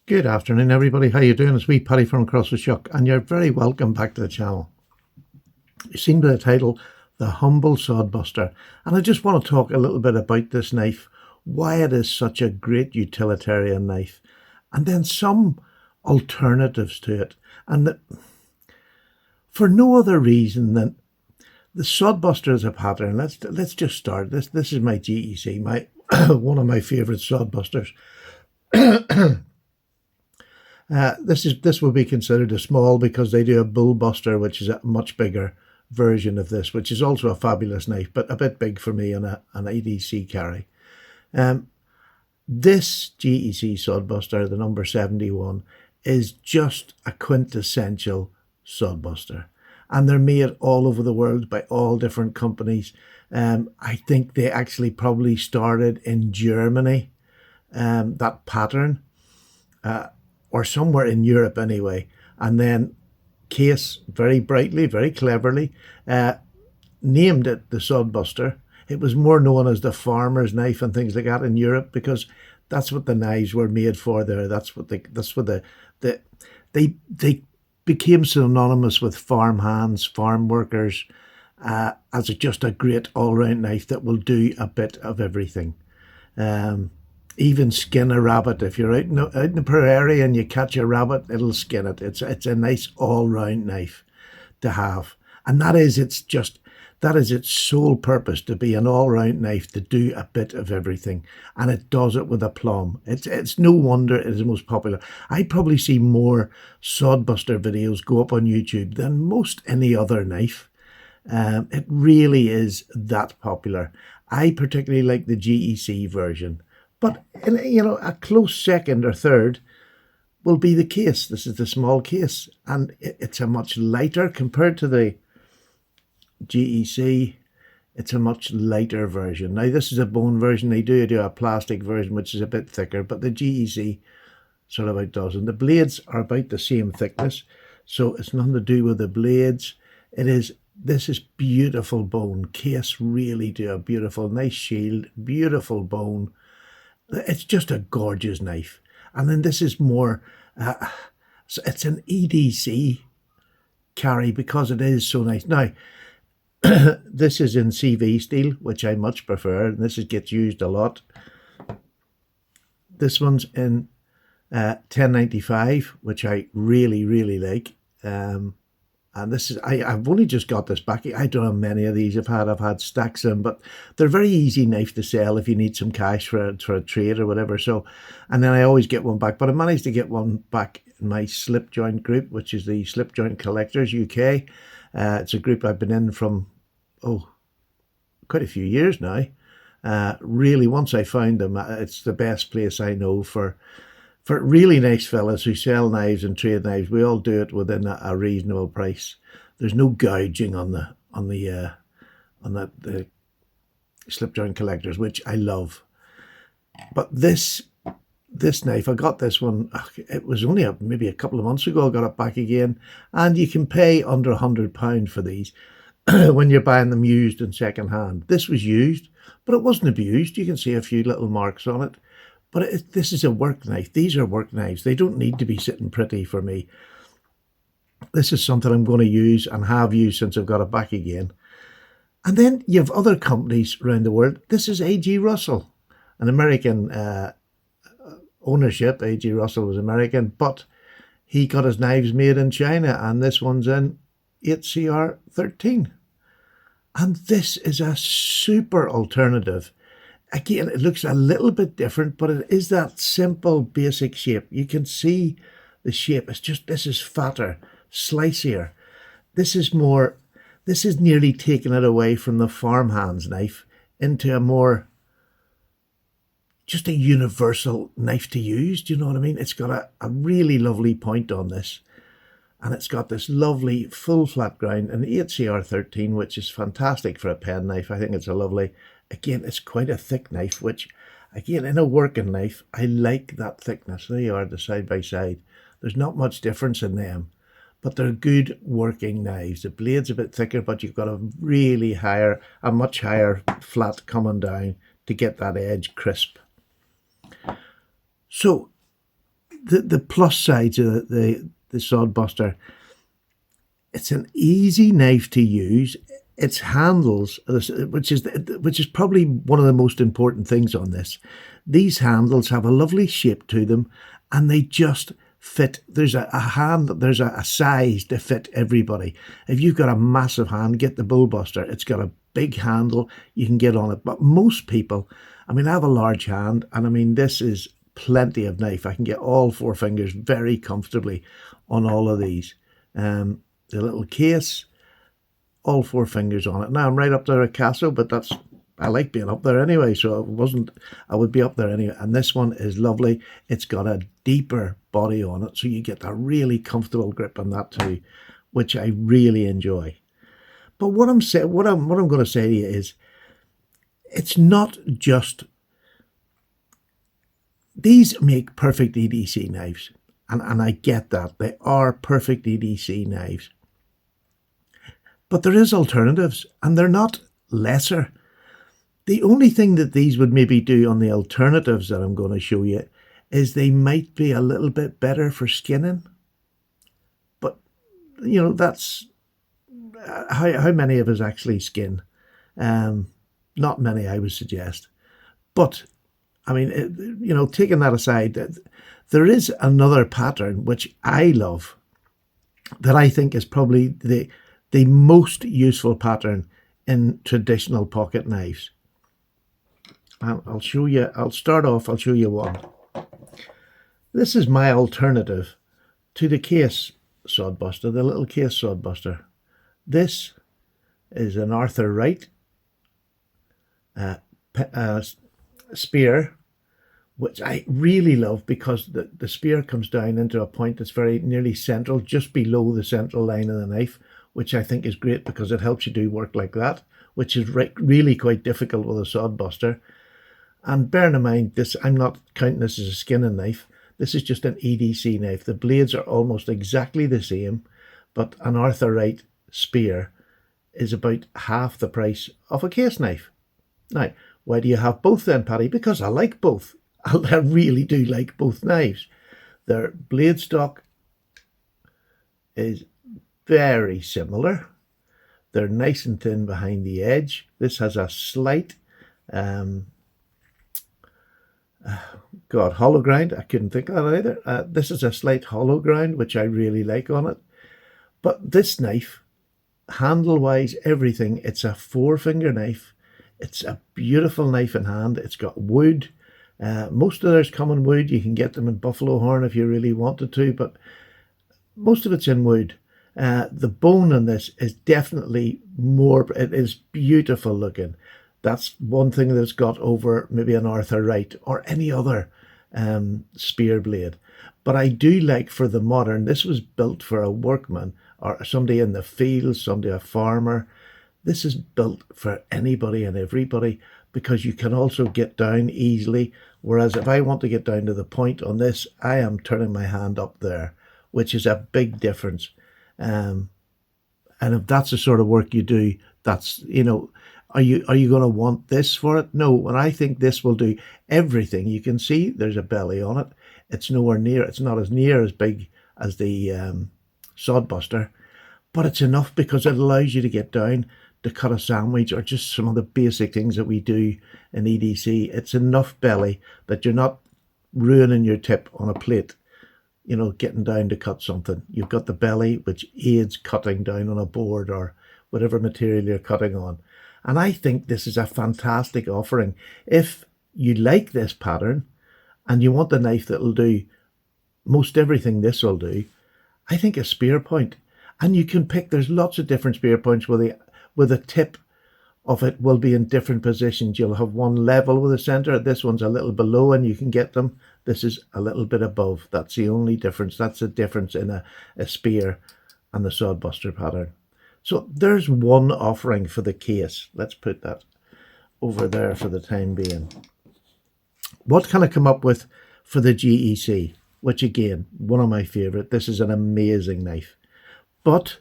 Good afternoon, everybody. How you doing? It's me, Paddy from Across the Shuck, and you're very welcome back to the channel. You've seen by the title, The Humble Sodbuster, and I just want to talk a little bit about this knife, why it is such a great utilitarian knife, and then some alternatives to it, and for no other reason than the Sodbuster is a pattern. Let's just start. This is my GEC, my one of my favorite Sodbusters. This will be considered a small because they do a Bullbuster, which is a much bigger version of this, which is also a fabulous knife, but a bit big for me on an EDC carry. This GEC Sodbuster, the number 71, is just a quintessential Sodbuster, and they're made all over the world by all different companies. I think they actually probably started in Germany, that pattern. Or somewhere in Europe anyway, and then Case very brightly, very cleverly named it the Sodbuster. It was more known as the farmer's knife and things like that in Europe because that's what the knives were made for there. They became synonymous with farm hands, farm workers, as just a great all-round knife that will do a bit of everything. Even skin a rabbit. If you're out in the prairie and you catch a rabbit, it'll skin it. It's a nice all-round knife to have, and that is its sole purpose, to be an all-round knife to do a bit of everything, and it does it with aplomb. It's no wonder it is the most popular. I probably see more Sodbuster videos go up on YouTube than most any other knife. It really is that popular. I particularly like the GEC version. But, a close second or third will be the Case. This is the small Case, and it's a much lighter, compared to the GEC, it's a much lighter version. Now, this is a bone version. They do a plastic version, which is a bit thicker, but the GEC sort of outdoes. And the blades are about the same thickness, so it's nothing to do with the blades. This is beautiful bone. Case really do a beautiful, nice shield, beautiful bone. It's just a gorgeous knife. And then this is more, it's an EDC carry because it is so nice. Now, this is in CV steel, which I much prefer, and this gets used a lot. This one's in 1095, which I really, really like. And this is, I've only just got this back. I don't know how many of these I've had stacks of them, but they're very easy knife to sell if you need some cash for a trade or whatever. So, and then I always get one back, but I managed to get one back in my slip joint group, which is the Slipdra Collectors UK. It's a group I've been in from, quite a few years now. Really, once I found them, it's the best place I know for really nice fellas who sell knives and trade knives. We all do it within a reasonable price. There's no gouging on the Slipdra Collectors, which I love. But this knife, I got this one, it was only maybe a couple of months ago. I got it back again, and you can pay under £100 for these when you're buying them used and second hand. This was used, but it wasn't abused. You can see a few little marks on it. But this is a work knife. These are work knives. They don't need to be sitting pretty for me. This is something I'm going to use and have used since I've got it back again. And then you have other companies around the world. This is A.G. Russell, an American ownership. A.G. Russell was American, but he got his knives made in China, and this one's in 8CR13. And this is a super alternative. Again, it looks a little bit different, but it is that simple, basic shape. You can see the shape. It's just, this is fatter, slicier. This is nearly taking it away from the farmhand's knife into a more, just a universal knife to use. Do you know what I mean? It's got a really lovely point on this. And it's got this lovely full flat grind, an 8CR13, which is fantastic for a pen knife. I think it's a lovely, again, it's quite a thick knife, which, again, in a working knife, I like that thickness. There you are, the side by side. There's not much difference in them, but they're good working knives. The blade's a bit thicker, but you've got a much higher flat coming down to get that edge crisp. So the plus sides of the Sodbuster. It's an easy knife to use. Its handles, which is probably one of the most important things on this. These handles have a lovely shape to them, and they just fit. There's a size to fit everybody. If you've got a massive hand, get the Bullbuster. It's got a big handle, you can get on it. But most people, I mean, I have a large hand, and I mean, this is plenty of knife. I can get all 4 fingers very comfortably on all of these. The little case, all 4 fingers on it. Now I'm right up there at Castle, but I like being up there anyway, so I would be up there anyway. And this one is lovely. It's got a deeper body on it, so you get a really comfortable grip on that too, which I really enjoy. But what I'm going to say to you is, it's not just, these make perfect EDC knives, and I get that. They are perfect EDC knives. But there is alternatives, and they're not lesser. The only thing that these would maybe do on the alternatives that I'm going to show you is they might be a little bit better for skinning. But, you know, that's how many of us actually skin? Not many, I would suggest. But, I mean, you know, taking that aside, there is another pattern which I love, that I think is probably the most useful pattern in traditional pocket knives. And I'll show you, I'll show you one. This is my alternative to the case Sodbuster, the little case Sodbuster. This is an Arthur Wright spear, which I really love, because the spear comes down into a point that's very nearly central, just below the central line of the knife, which I think is great because it helps you do work like that, which is really quite difficult with a Sodbuster. And bearing in mind, this, I'm not counting this as a skinning knife. This is just an EDC knife. The blades are almost exactly the same, but an Arthur Wright spear is about half the price of a case knife. Now, why do you have both then, Paddy? Because I like both. I really do like both knives. Their blade stock is very similar. They're nice and thin behind the edge. This has a slight hollow ground. I couldn't think of that either. This is a slight hollow ground, which I really like on it. But this knife, handle-wise, everything, it's a 4-finger knife. It's a beautiful knife in hand. It's got wood. Most of theirs come in wood. You can get them in buffalo horn if you really wanted to, but most of it's in wood. The bone on this is definitely more, it is beautiful looking. That's one thing that's got over maybe an Arthur Wright or any other spear blade. But I do like, for the modern, this was built for a workman or somebody in the fields, somebody, a farmer. This is built for anybody and everybody, because you can also get down easily. Whereas if I want to get down to the point on this, I am turning my hand up there, which is a big difference. And if that's the sort of work you do, that's, you know, are you going to want this for it? No. And I think this will do everything. You can see there's a belly on it. It's nowhere near, it's not as near as big as the Sodbuster, but it's enough because it allows you to get down to cut a sandwich or just some of the basic things that we do in EDC. It's enough belly that you're not ruining your tip on a plate, you know, getting down to cut something. You've got the belly, which aids cutting down on a board or whatever material you're cutting on. And I think this is a fantastic offering. If you like this pattern and you want a knife that'll do most everything this will do, I think a spear point. And you can pick, there's lots of different spear points where the tip of it will be in different positions. You'll have one level with the center. This one's a little below and you can get them. This is a little bit above. That's the only difference. That's the difference in a spear and the Sodbuster pattern. So there's one offering for the case. Let's put that over there for the time being. What can I come up with for the GEC? Which again, one of my favorite. This is an amazing knife. But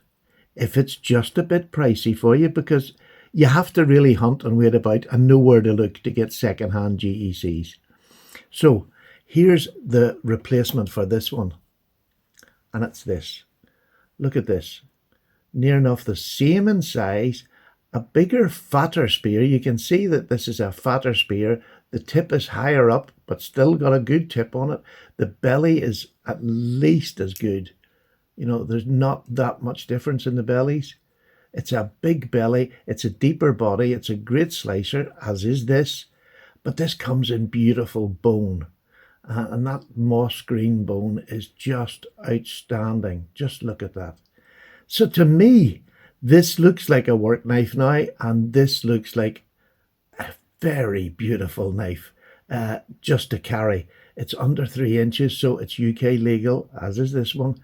if it's just a bit pricey for you, because you have to really hunt and wait about and know where to look to get second-hand GECs. So Here's the replacement for this one, and it's this. Look at this. Near enough the same in size, a bigger, fatter spear. You can see that this is a fatter spear. The tip is higher up, but still got a good tip on it. The belly is at least as good. You know, there's not that much difference in the bellies. It's a big belly. It's a deeper body. It's a great slicer, as is this. But this comes in beautiful bone. And that moss green bone is just outstanding. Just look at that. So to me, this looks like a work knife now, and this looks like a very beautiful knife just to carry. It's under 3 inches, so it's UK legal, as is this one.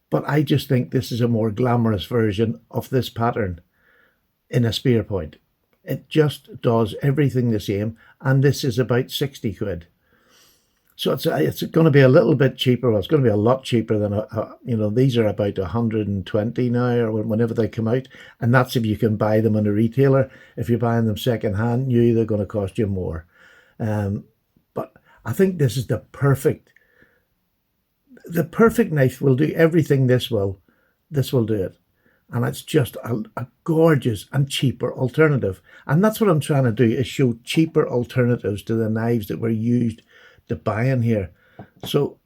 But I just think this is a more glamorous version of this pattern in a spear point. It just does everything the same, and this is about 60 quid. So it's going to be a little bit cheaper. Well, it's going to be a lot cheaper than you know, these are about 120 now, or whenever they come out, and that's if you can buy them in a retailer. If you're buying them second hand, new, they're going to cost you more. But I think this is the perfect knife. Will do everything this will do it, and it's just a gorgeous and cheaper alternative. And that's what I'm trying to do, is show cheaper alternatives to the knives that were used to buy in here. So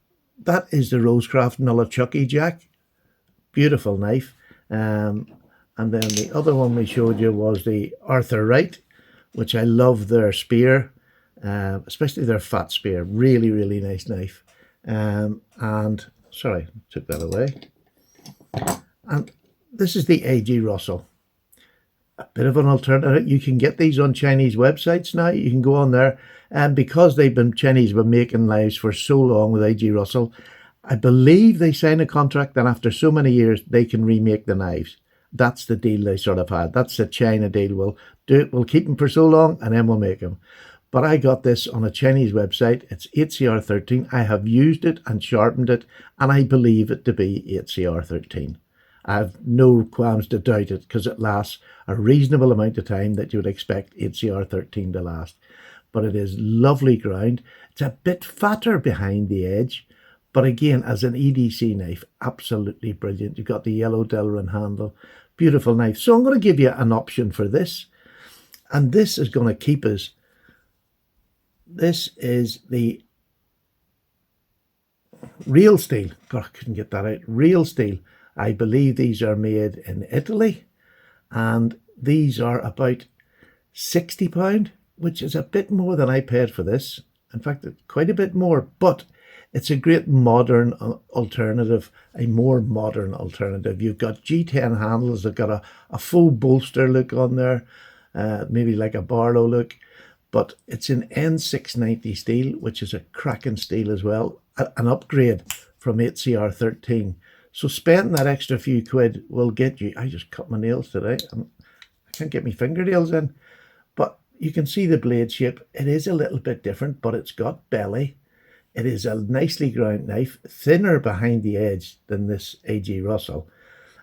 that is the Rosecraft Nullichucky Jack. Beautiful knife. And then the other one we showed you was the Arthur Wright, which I love their spear, especially their fat spear. Really, really nice knife. And sorry, took that away. And this is the A.G. Russell. A bit of an alternative. You can get these on Chinese websites now. You can go on there, and because Chinese have been making knives for so long with A.G. Russell, I believe they sign a contract, and after so many years they can remake the knives. That's the deal they sort of had. That's the China deal. We'll do it. We'll keep them for so long, and then we'll make them. But I got this on a Chinese website. It's 8CR13. I have used it and sharpened it, and I believe it to be 8CR13. I have no qualms to doubt it, because it lasts a reasonable amount of time that you would expect 8CR13 to last. But it is lovely ground. It's a bit fatter behind the edge, but again, as an EDC knife, absolutely brilliant. You've got the yellow Delrin handle. Beautiful knife. So I'm going to give you an option for this, and this is going to keep us. This is the Real Steel. God, I couldn't get that out. Real Steel. I believe these are made in Italy, and these are about £60, which is a bit more than I paid for this. In fact, quite a bit more, but it's a great modern alternative, a more modern alternative. You've got G10 handles. They've got a full bolster look on there, maybe like a Barlow look, but it's in N690 steel, which is a cracking steel as well, an upgrade from 8CR13. So spending that extra few quid will get you. I just cut my nails today. I can't get my fingernails in. But you can see the blade shape. It is a little bit different, but it's got belly. It is a nicely ground knife, thinner behind the edge than this A.G. Russell.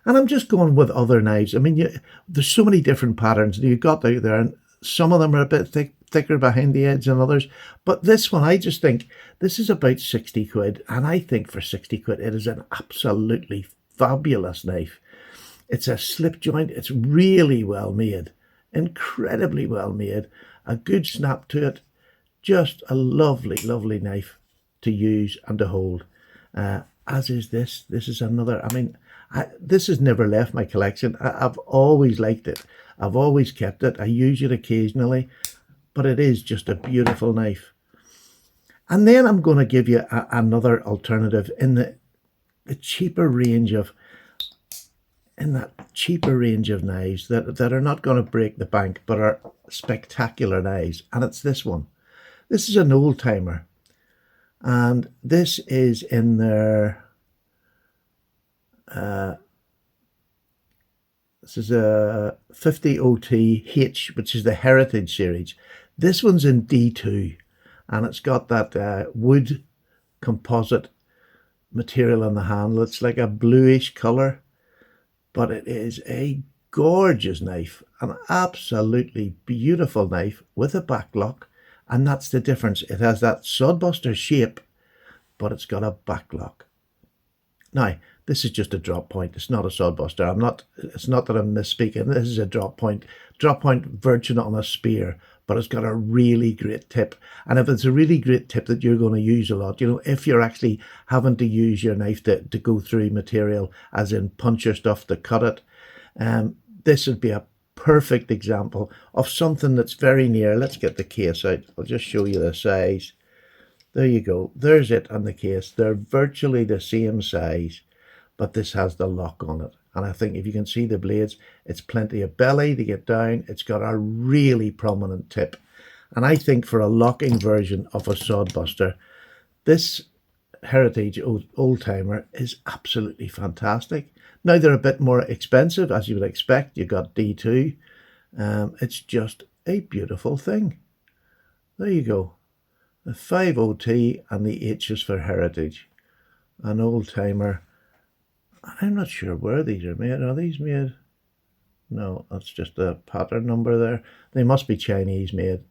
And I'm just going with other knives. I mean, there's so many different patterns that you've got out there, and some of them are a bit thicker behind the edge than others. But this one, I just think this is about 60 quid. And I think for 60 quid, it is an absolutely fabulous knife. It's a slip joint. It's really well made, incredibly well made. A good snap to it. Just a lovely, lovely knife to use and to hold. As is this. This is another. I mean, this has never left my collection. I've always liked it. I've always kept it. I use it occasionally, but it is just a beautiful knife. And then I'm going to give you another alternative in the cheaper range of, knives that are not going to break the bank, but are spectacular knives. And it's this one. This is an old timer, and this is in their. This is a 50 OT-H, which is the Heritage series. This one's in D2, and it's got that wood composite material on the handle. It's like a bluish colour, but it is a gorgeous knife, an absolutely beautiful knife with a back lock, and that's the difference. It has that Sodbuster shape, but it's got a back lock. Now, this is just a drop point. It's not a Sodbuster. It's not that I'm misspeaking. This is a drop point virgin on a spear, but it's got a really great tip. And if it's a really great tip that you're going to use a lot, you know, if you're actually having to use your knife to go through material, as in punch your stuff to cut it, this would be a perfect example of something that's very near. Let's get the case out. I'll just show you the size. There you go. There's it on the case. They're virtually the same size, but this has the lock on it. And I think if you can see the blades, it's plenty of belly to get down. It's got a really prominent tip. And I think for a locking version of a Sodbuster, this Heritage Old Timer is absolutely fantastic. Now they're a bit more expensive, as you would expect. You've got D2. It's just a beautiful thing. There you go. The 50T and the H is for Heritage. An Old Timer. I'm not sure where these are made. Are these made? No, that's just a pattern number there. They must be Chinese made.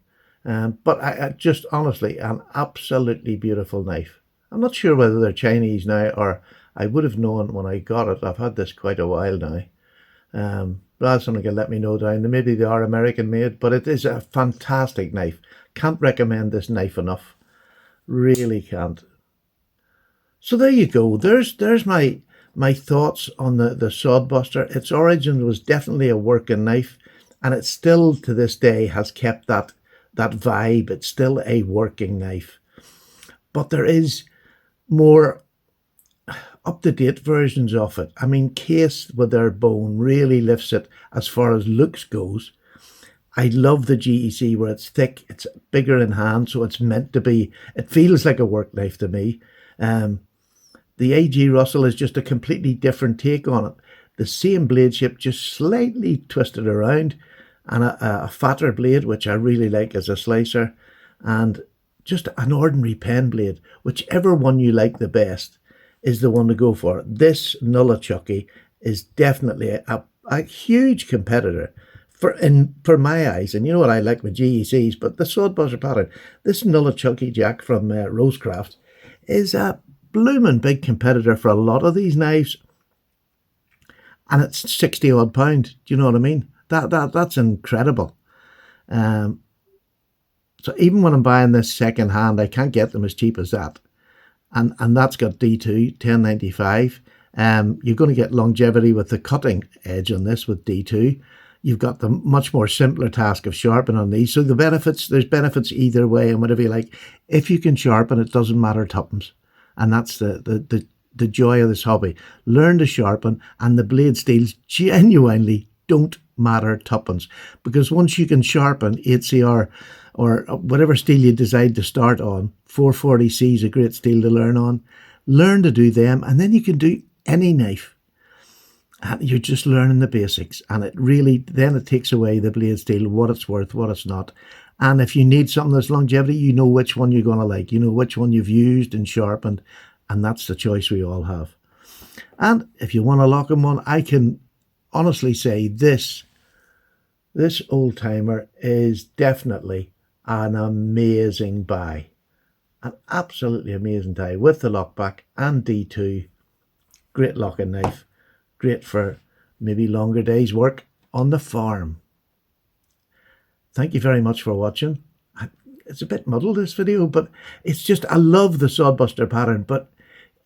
But I just honestly, an absolutely beautiful knife. I'm not sure whether they're Chinese now, or I would have known when I got it. I've had this quite a while now. But someone can let me know down. Maybe they are American made, but it is a fantastic knife. Can't recommend this knife enough. Really can't. So there you go. There's my thoughts on the Sodbuster. Its origin was definitely a working knife, and it still to this day has kept that vibe. It's still a working knife. But there is more up-to-date versions of it. I mean, Case with their bone really lifts it as far as looks goes. I love the GEC where it's thick, it's bigger in hand, so it's meant to be, it feels like a work knife to me. The AG Russell is just a completely different take on it. The same blade shape, just slightly twisted around, and a fatter blade, which I really like as a slicer, and just an ordinary pen blade. Whichever one you like the best is the one to go for. This Nullichucky is definitely a huge competitor for my eyes. And you know what I like with GECs, but the Sodbuster pattern, this Nullichucky Jack from Rosecraft is a blooming big competitor for a lot of these knives, and it's 60 odd pound. Do you know what I mean? That's incredible. So even when I'm buying this second hand, I can't get them as cheap as that. And that's got D2 1095. You're going to get longevity with the cutting edge on this with D2. You've got the much more simpler task of sharpening on these. So there's benefits either way, and whatever you like. If you can sharpen, it doesn't matter tuppence. And that's the joy of this hobby. Learn to sharpen, and the blade steels genuinely don't matter tuppence. Because once you can sharpen 8CR or whatever steel you decide to start on, 440C is a great steel to learn on. Learn to do them, and then you can do any knife. And you're just learning the basics, and then it takes away the blade steel, what it's worth, what it's not. And if you need something that's longevity, you know which one you're going to like. You know which one you've used and sharpened, and that's the choice we all have. And if you want a locking one, I can honestly say this Old Timer is definitely an amazing buy. An absolutely amazing tie with the lockback and D2. Great locking knife. Great for maybe longer days work on the farm. Thank you very much for watching. It's a bit muddled, this video, but it's just, I love the Sodbuster pattern, but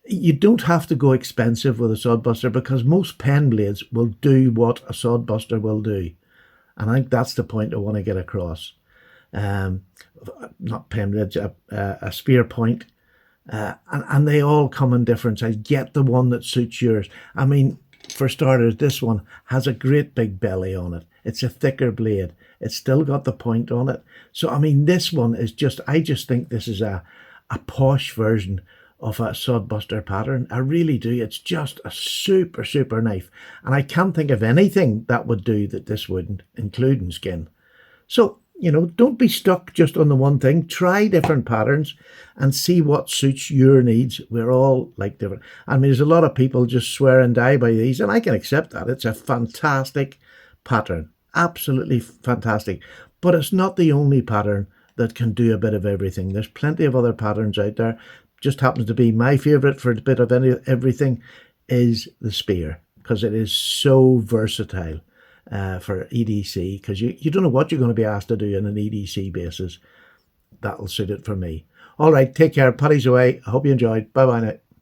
you don't have to go expensive with a Sodbuster, because most pen blades will do what a Sodbuster will do. And I think that's the point I want to get across. Not pen blades, a spear point. And they all come in different sizes. Get the one that suits yours. I mean, for starters, this one has a great big belly on it. It's a thicker blade. It's still got the point on it. So, I mean, this one is just, I just think this is a posh version of a Sodbuster pattern. I really do. It's just a super, super knife. And I can't think of anything that would do that this wouldn't, including skin. So, you know, don't be stuck just on the one thing. Try different patterns and see what suits your needs. We're all like different. I mean, there's a lot of people just swear and die by these, and I can accept that. It's a fantastic pattern. Absolutely fantastic. But it's not the only pattern that can do a bit of everything. There's plenty of other patterns out there. just happens to be my favourite for a bit of everything, is the spear, because it is so versatile for EDC, because you don't know what you're going to be asked to do on an EDC basis. That'll suit it for me. All right, take care. Paddy's away. I hope you enjoyed. Bye-bye now.